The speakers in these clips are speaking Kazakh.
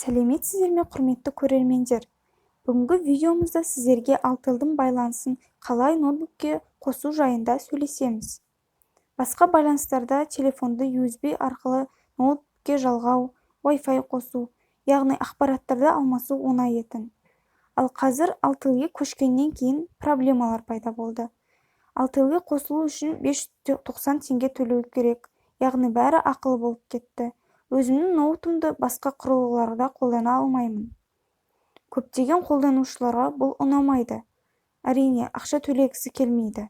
Сәлеметсіздер ме, құрметті көрермендер? Бүгінгі видеомызда сіздерге Алтелдің байланысын қалай ноутбукке қосу жайында сөйлесеміз. Басқа байланыстарда телефонды USB арқылы ноутбукке жалғау, Wi-Fi қосу, яғни ақпараттарды алмасу оңай етін. Ал қазір Алтелге көшкеннен кейін проблемалар пайда болды. Алтелге қосылу үшін 590 теңге төлеу керек, яғни бәрі ақылы болып кетті. Өзімнің ноутымды басқа құрылғыларда қолдана алмаймын. Көптеген қолданушыларға бұл ұнамайды. Әрине, ақша төлегісі келмейді.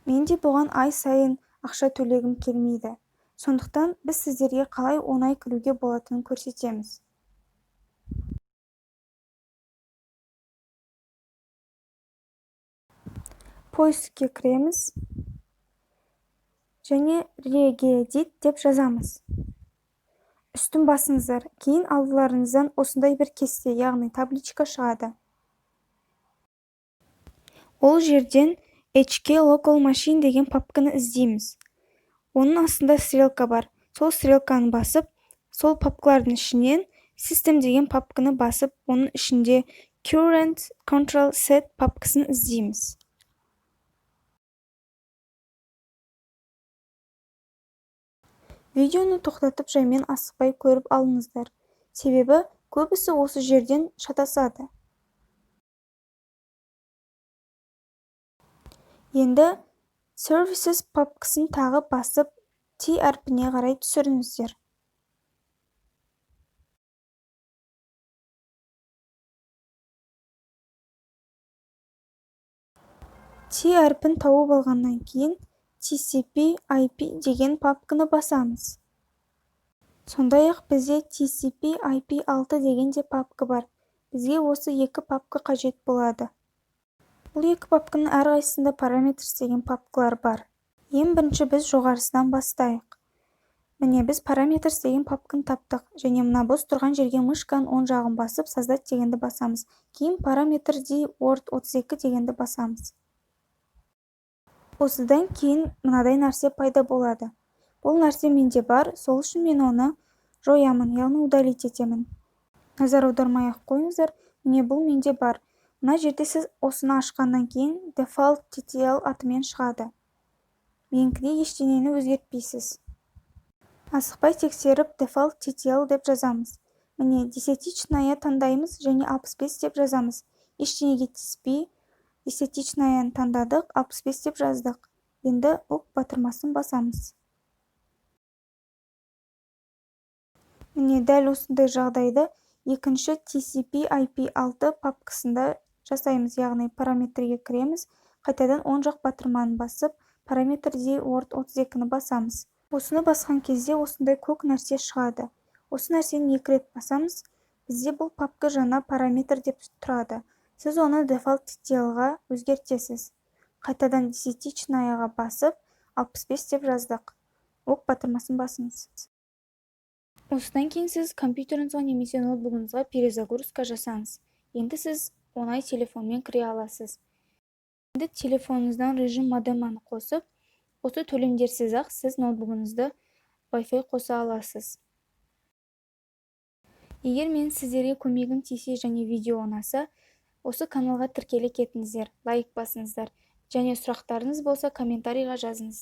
Мен де бұған ай сайын ақша төлегім келмейді. Сондықтан біз сіздерге қалай оңай кіруге болатынын көрсетеміз. Поискке кіреміз және regedit деп жазамыз. Үстін басыңыздар, кейін алдыларыңыздан осындай бір кесте, яғни табличка шығады. Ол жерден HK Local Machine деген папканы іздейміз. Оның астында стрелка бар. Сол стрелканы басып, сол папкалардың ішінен System деген папканы басып, оның ішінде Current Control Set папкасын іздейміз. Видеоны тоқтатып жаймен асықпай көріп алыңыздар. Себебі көбісі осы жерден шатасады. Енді Services папкасын тағы басып, T әрпіне қарай түсіріңіздер. T әрпін тауып алғаннан кейін TCP/IP деген папканы басамыз. Сондай-ақ бізде TCP/IP6 деген де папка бар. Бізге осы екі папка қажет болады. Бұл екі папканың әрқайсысында Parameters деген папкалар бар. Ең бірінші біз жоғарысынан бастайық. Міне біз Parameters деген папканы таптық, және мына бос тұрған жерге мышканың оң жағын басып, создать дегенді басамыз. Кейін Parameter D Word 32 дегенді басамыз. Осыдан кейін мынадай нәрсе пайда болады. Бұл нәрсе менде бар, сол үшін мен оны жоямын, яғни удалить етемін. Назар аудармай-ақ қойыңыздар, міне бұл менде бар. Мына жерде сіз осыны ашқаннан кейін Default TTL атымен шығады. Менікіде ештеңені өзгертпейсіз. Асықпай тексеріп Default TTL деп жазамыз. Міне десятичная таңдаймыз және 65 деп жазамыз. Ештеңеге тиіспей, десятичнаяны таңдадық, 65 деп жаздық. Енді ок батырмасын басамыз. Міне дәл осындай жағдайды екінші TCP/IP6 папкасында жасаймыз, яғни параметрге кіреміз, қайтадан оң жақ батырманы басып, Parameter D Word 32-ні басамыз. Осыны басқан кезде осындай көк нәрсе шығады. Осы нәрсені екі рет басамыз, бізде бұл папка жаңа параметр деп тұрады. Сіз оны Default TTL-ға өзгертесіз. Қайтадан десятичнаяға басып, 65 деп жаздық. Ок батырмасын басыңыз. Осыдан кейін сіз компьютеріңізге немесе ноутбугыңызға перезагрузка жасаңыз. Енді сіз оңай телефонмен кіре аласыз. Енді телефоныңыздан режим модеманы қосып, осы төлемдерсіз-ақ сіз ноутбугыңызды Wi-Fi қоса аласыз. Егер мен сіздерге көмегім тисе және видео ұнаса, осы каналға тіркеле кетіңіздер, лайк басыңыздар, және сұрақтарыңыз болса комментарийға жазыңыздар.